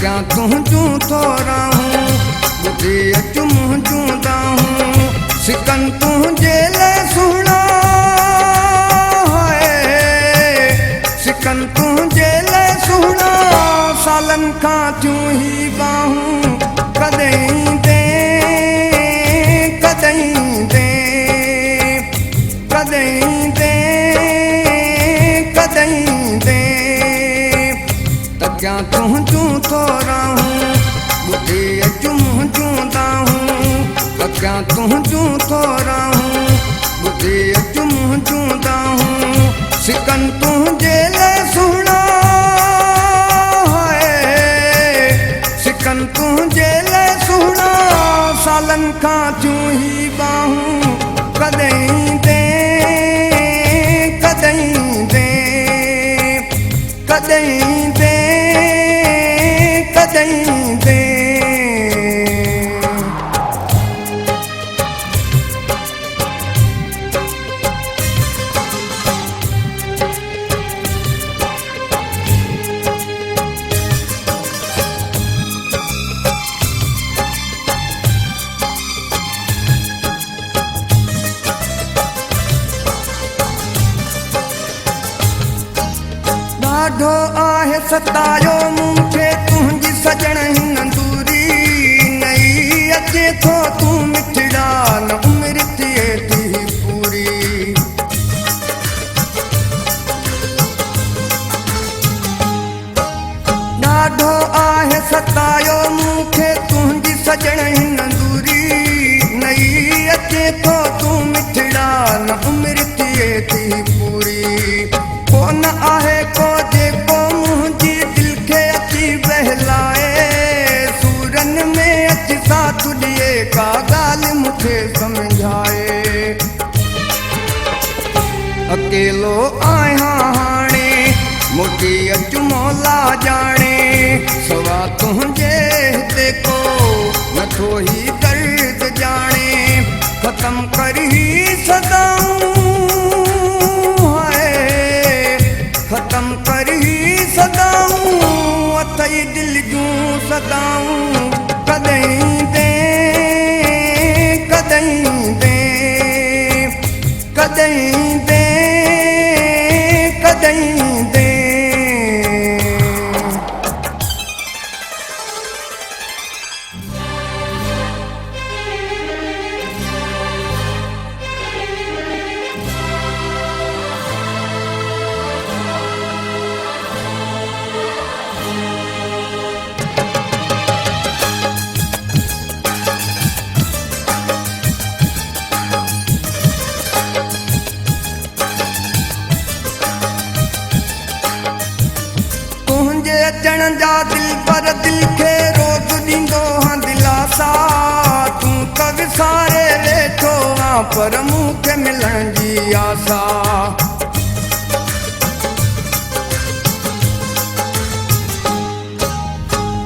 क्या तुझू थोरा हूँ बुद्धि चुम चूंदा हूँ सिकन तुझे ले सुना है सिकन तुझे ले सुना सालन का क्यों ही बाहूँ कदई दे कदई दे कदई दे कदई दे क्या तुझू थोरा हूँ बुद्धि चुम चूंदा हूँ क्या तुझू थोरा हूँ बुद्धि चुम चूंदा हूँ सिकन तुझे ले सुना है सिकन तुझे ले सुना सालन का क्यों ही बाहूँ कदई दे कदई दे कदई दे कदई दे ॾाढो आहे सतायो मूंखे तुंहिंजी सजण हिन दूरी नई अचे थो तूं मिठड़ा न उमिरि थिए थी पूरी ॾाढो आहे सतायो मूंखे तुंहिंजी सजण हिन दूरी नई अचे थो तूं मिठड़ा न उमिरि थिए थी पूरी कोन आहे को जेको मुंहिंजी दिलि खे अची बहलाए सूरन में अची साथ ॾिए का ॻाल्हि मूंखे सम्झाए अकेलो आहियां हाणे मोटी अचु मौला ॼाणे सवा तुंहिंजे हिते को नथो ई दर्द ॼाणे ख़तम करी सदाऊं ख़त्म करी सदाऊं अथई दिल जूं सदाऊं कदई दे कदई दे कदई दे कदई दे अचण जा दिल पर दिल खे रोज़ ॾींदो हाँ दिलासा तूं त विसारे वेठो आं पर मूंखे मिलण जी आसा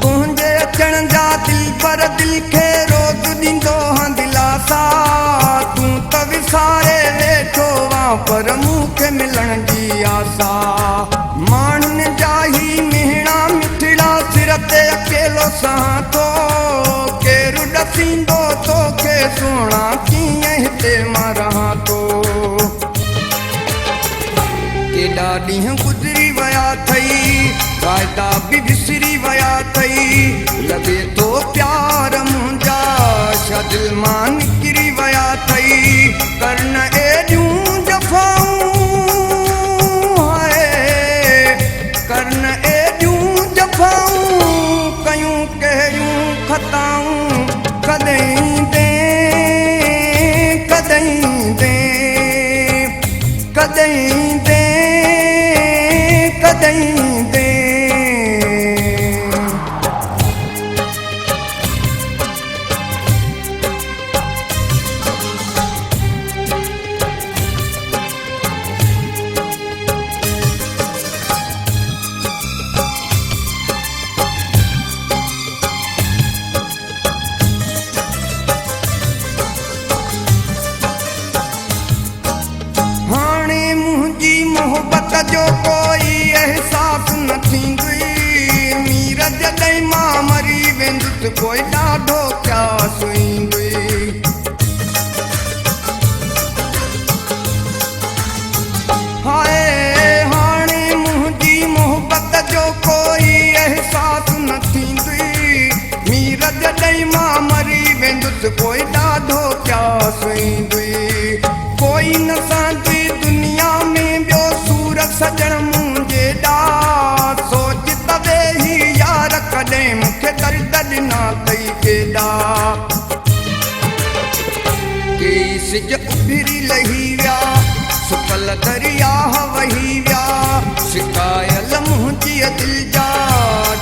तुंहिंजे अचण जा दिल पर दिल खे रोज़ ॾींदो हाँ दिलासा तूं त विसारे वेठो आं पर मूंखे मिलण जी आसा माण्हुनि जा ई मिहिणा मिठड़ा सिर ते अकेलो सहां थो केरु ॾसींदो तोखे सुहिणा कीअं हिते मां रहां थो केॾा ॾींहं गुज़री विया अथई क़ाइदा बि विसरी विया अथई लॻे थो प्यार मुंहिंजा छा दिलि मां निकिरी विया अथई करण एॾियूं जफ़ाऊं करण एॾियूं जफ़ाऊं कयूं कहिड़ियूं ख़ताऊं कदई दे कदई दे कदई दे कदई दे वेंदुसि पोइ ॾाढो प्यास ईंदुई। हाय हाणे मुंहिंजी मोहबत जो कोई एहसास न थींदुई। मीर जॾहिं मां मरी वेंदुसि पोइ ॾाढो प्यास ईंदुई। कोई न सांदी दुनिया में ॿियो सूर सजण मुंहिंजे ॾांहुं। सोच त वेही यार कॾहिं मूंखे दर्द ॾिना अथई केॾा। केई सिज उभिरी लही विया, सुकल दरिया वही विया। शिकायल मुंहिंजी दिलि जा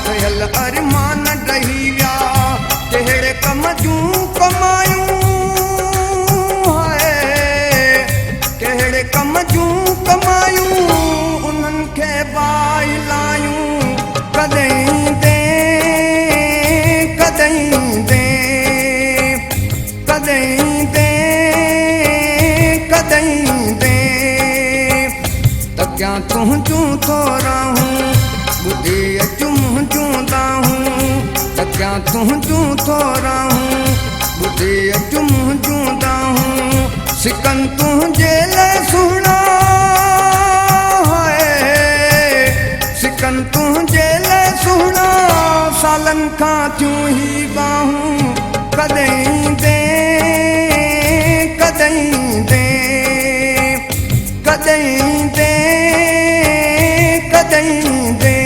ठहियल अरमान रही विया। कहिड़े कम जूं कमायूं कहिड़े कम जूं कमायूं उन्हनि खे बाहि लायूं। कॾहिं दे कॾहिं दे कॾहिं दे कॾहिं दे त क्या तुंहिंजूं थो रहूं ॿुधी अचूं मुंहिंजूं दाहूं। त क्या तुंहिंजूं थो रहूं ॿुधी अचूं मुंहिंजूं दाहूं। सिकन तुंहिंजे लाइ सुहिणा सिकन तुंहिंजे लाइ सुहिणा सालनि खां थियूं ही बाहूं। कॾहिं दे कॾहिं दे कॾहिं दे कॾहिं दे।